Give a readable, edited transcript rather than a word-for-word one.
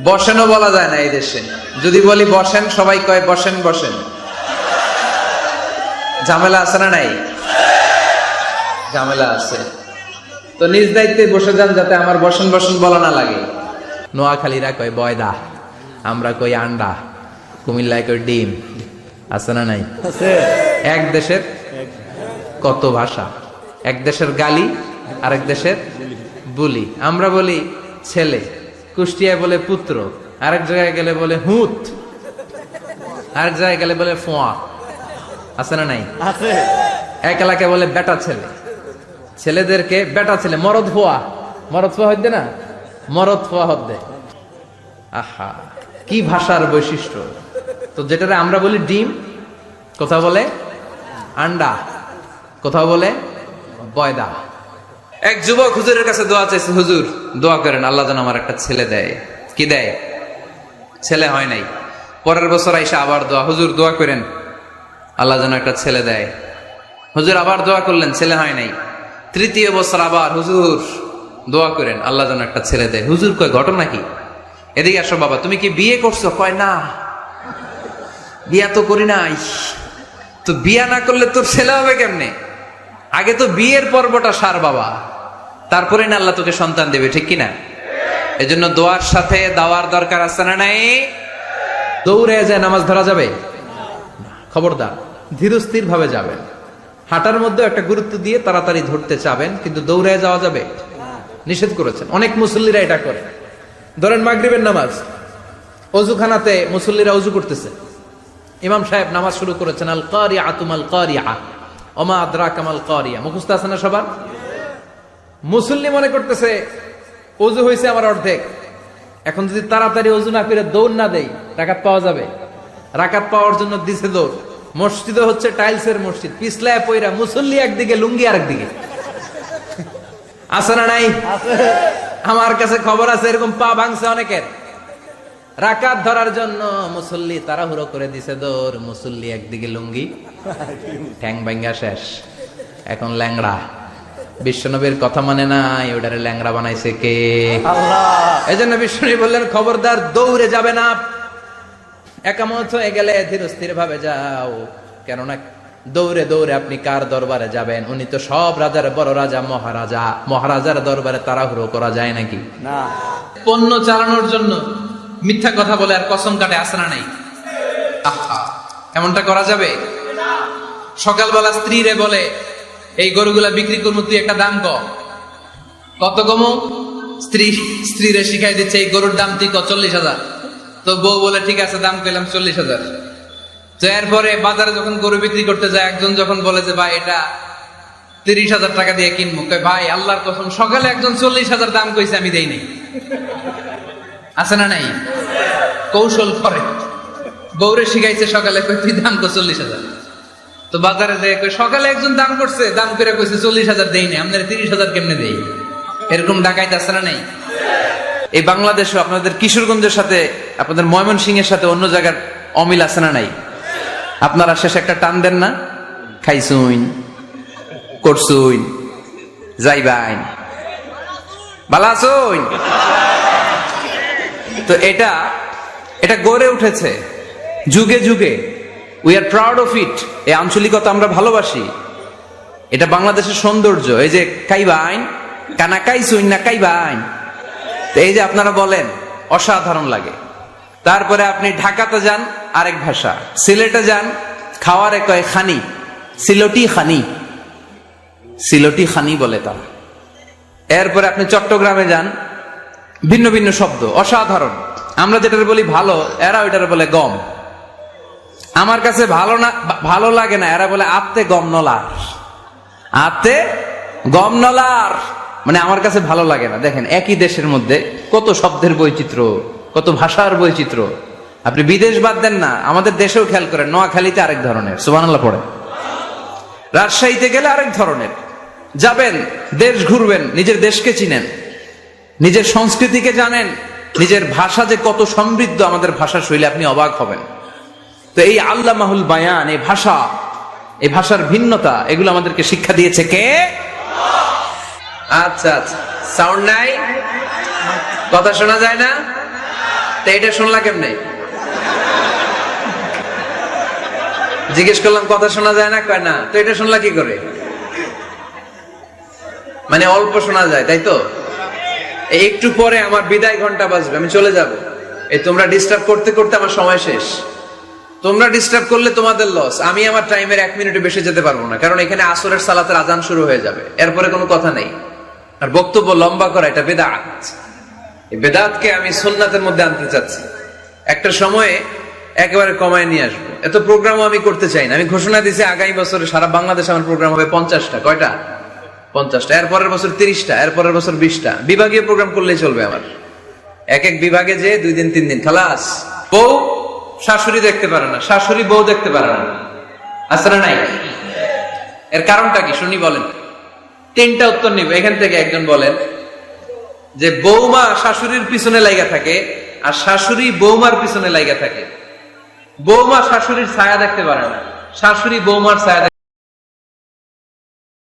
বসেনও বলা যায় না এই দেশে। যদি বলি বসেন, সবাই কয় বসেন বসেন। ঝামেলা আছে না নাই? ঝামেলা আছে। তো নিজ দায়িত্বে বসে যান, যাতে আমার বসেন বসেন বলা না লাগে। নোয়াখালীরা কয় বয়দা, আমরা কই আন্ডা, কুমিল্লায় কই ডিম। আছে না নাই? এক দেশের কত ভাষা, এক দেশের গালি আরেক দেশের বুলি। আমরা বলি ছেলে, কুষ্টিয়ায় বলে পুত্র, আরেক জায়গায় গেলে বলে হুত, আরেক জায়গায় গেলে বলে ফোয়া। আছে না নাই? এক এলাকায় বলে বেটা ছেলে, ছেলেদেরকে বেটা ছেলে। মরদ ফোয়া, মরদ ফোয়া হইতে না, মরদ ফোয়া হদ্দে। আহা, কি ভাষার বৈশিষ্ট্য। তো যেটারে আমরা বলি ডিম, কোথাও বলে আন্ডা, কোথাও বলে বয়দা। এক যুবক হুজুরের কাছে দোয়া চাইছে, হুজুর দোয়া করেন আল্লাহ যেন আমার একটা ছেলে দেয়। কি দেয়? ছেলে হয় নাই। পরের বছর আইসা আবার দোয়া, হুজুর দোয়া করেন আল্লাহ যেন একটা ছেলে দেয়। হুজুর আবার দোয়া করলেন, ছেলে হয় নাই। তৃতীয় বছর আবার, হুজুর দোয়া করেন আল্লাহ যেন একটা ছেলে দেয়। হুজুর কয় ঘটনা কি? এদিকে আসো বাবা, তুমি কি বিয়ে করছো? কয় না, বিয়া তো করি নাই। তো বিয়া না করলে তোর ছেলে হবে কেমনে? আগে তো বিয়ের পর্বটা সার বাবা, তারপরে না আল্লাহ তোকে সন্তান দেবে, ঠিক কিনা? এজন্য দোয়ার সাথে দাওয়ার দরকার আছে না নাই? দৌড়ে যায় নামাজ ধরা যাবে? খবরদার, ধীরস্থির ভাবে যাবেন। হাঁটার মধ্যে একটা গুরুত্ব দিয়ে তাড়াতাড়ি ধরতে চাবেন, কিন্তু দৌড়ে যাওয়া যাবে? নিষেধ করেছেন। অনেক মুসল্লিরা এটা করে। ধরেন মাগরিবের নামাজ, অজুখানাতে মুসল্লিরা অজু করতেছে, ইমাম সাহেব নামাজ শুরু করেছেন, আল কারিআতু মাল কারিআ ওমা আদরাকা মাল কারিআ। মুখস্থ আছে না সবার? মুসল্লি মনে করতেছে অজু হয়েছে আমার অর্ধেক, এখন যদি তাড়াতাড়ি অজু না করে দৌড় না দেই রাকাত পাওয়া যাবে। রাকাত পাওয়ার জন্য দিছে দৌড়। মসজিদও হচ্ছে টাইলসের মসজিদ, পিছলায় পয়রা মুসল্লি একদিকে, লুঙ্গি আরেকদিকে। আছে না নাই? আমার কাছে খবর আছে এরকম পা ভাঙছে অনেকের। রাকাত ধরার জন্য মুসল্লি তাড়াহুড়ো করে দিছে দৌড়, মুসল্লি একদিকে লুঙ্গি, ঠ্যাং ভাঙ্গা শেষ, এখন ল্যাংড়া। বিশ্বনবীর কথা মানে নাই, ওটারে ল্যাংড়া বানাইছে কে? আল্লাহ। এই জন্য বিশ্বনবী বললেন খবরদার দৌড়ে যাবে না, একামত হয়ে গেলে ধীরস্থির ভাবে যাও। কেননা দৌড়ে দৌড়ে আপনি কার দরবারে যাবেন? উনি তো সব রাজার বড় রাজা, মহারাজা। মহারাজার দরবারে তাড়াহুড়ো করা যায় নাকি? না। পণ্য চালানোর জন্য মিথ্যা কথা বলে আর কসম কাটে, আছে না নাই? আহা, এমনটা করা যাবে? সকালবেলা স্ত্রীরে বলে এই গরুগুলা বিক্রি করবো, তুই একটা দাম কত কমো? স্ত্রীরে শিখাই দিচ্ছে এই গরুর দাম তুই 40,000। তো বউ বলে ঠিক আছে, দাম কইলাম 40,000। তো এরপরে বাজারে যখন গরু বিক্রি করতে যায়, একজন যখন বলে যে ভাই এটা 30,000 টাকা দিয়ে কিনবো, ভাই আল্লাহর কসম সকালে একজন 40,000 দাম কইছে, আমি দেই নাই। আছে না নাই? কৌশল করে। বউরে শিখাইছে সকালে, তুই দাম কর 40,000। তো বাজারে যায় সকালে একজন দাম করছে, দাম করে কইছে 40,000 দেই নাই, আপনার 30,000 কেমনে দেই? এরকম ডাকাইতে আছে না নাই? এই বাংলাদেশে আপনাদের কিশোরগঞ্জের সাথে, আপনাদের ময়মনসিংহের সাথে অন্য জায়গার অমিল আছে না নাই? আপনারা শেষে একটা টান দেন না, খাইছুইন, করছুইন, যাইবাইন, ভালো আছুইন। তো এটা গড়ে উঠেছে যুগে যুগে। We are proud of it. এই আঞ্চলিকতা আমরা ভালোবাসি, এটা বাংলাদেশের সৌন্দর্য। এই যে কাইবাইন, কানা কাইছুইন না কাইবাইন, এই যে আপনারা বলেন, অসাধারণ লাগে। তারপরে আপনি ঢাকাতে যান, আরেক ভাষা। সিলেটে যান, খাওয়ারে কয় খানি, সিলটি খানি, সিলটি খানি বলে তারা। এরপরে আপনি চট্টগ্রামে যান, ভিন্ন ভিন্ন শব্দ, অসাধারণ। আমরা যেটার বলি ভালো, এরা ওইটার বলে গম। আমার কাছে ভালো লাগে না, এরা বলে আত্তে গম নলার, আত্তে গম নলার, মানে আমার কাছে ভালো লাগে না। দেখেন একই দেশের মধ্যে কত শব্দের বৈচিত্র্য, কত ভাষার বৈচিত্র্য। আপনি বিদেশ বাদ দেন না, আমাদের দেশেও খেয়াল করেন। নোয়াখালীতে আরেক ধরনের, সুবহানাল্লাহ পড়ে। রাজশাহীতে গেলে আরেক ধরনের। যাবেন, দেশ ঘুরবেন, নিজের দেশকে চিনেন, নিজের সংস্কৃতিকে জানেন, নিজের ভাষা যে কত সমৃদ্ধ, আমাদের ভাষা শৈলী, আপনি অবাক হবেন। তো এই আল্লামাহুল বায়ান, এই ভাষার ভিন্নতা, এগুলো আমাদেরকে শিক্ষা দিয়েছে কে? আচ্ছা আচ্ছা, সাউন্ড নাই, কথা শোনা যায় না? তো এটা শুনলা কেমনে? জিজ্ঞেস করলাম কথা শোনা যায় না, কয় না। তো এটা শুনলা কি করে? মানে অল্প শোনা যায়, তাই তো? একটু পরে আমার বিদায় ঘন্টা বাজবে, আমি চলে যাব। এই তোমরা ডিস্টার্ব করতে করতে আমার সময় শেষ। তোমরা ডিস্টার্ব করলে তোমাদের লস। আমি আমার টাইমের 1 মিনিটে বেশি যেতে পারবো না, কারণ এখানে আসরের সালাতের আজান শুরু হয়ে যাবে, এরপরে কোনো কথা নেই। আর বক্তব্য লম্বা করা এটা বেদাত। এই বেদাতকে আমি সুন্নাতের মধ্যে আনতে চাচ্ছি। একটা সময়ে একেবারে কমায় নিয়ে আসবো। এত প্রোগ্রামও আমি করতে চাই না। আমি ঘোষণা দিয়েছি আগামী বছরে সারা বাংলাদেশে আমার প্রোগ্রাম হবে 50টা। কয়টা? 50টা। এরপরের বছর 30টা, এরপরের বছর 20টা। বিভাগীয় প্রোগ্রাম করলেই চলবে আমার। এক এক বিভাগে যে 2 দিন 3 দিন খালাস। বউ শাশুড়ি দেখতে পারে না, শাশুড়ি বউ দেখতে পারে না, আছে না নাই? এর কারণটা কি শুনি, বলেন। 3টা উত্তর নিব। এখান থেকে একজন বলেন যে বৌমা শাশুড়ির পিছনে লাগা থাকে, আর শাশুড়ি বৌমার পিছনে লাগা থাকে। বৌমা শাশুড়ির ছায়া দেখতে পারে না, শাশুড়ি বৌমার ছায়া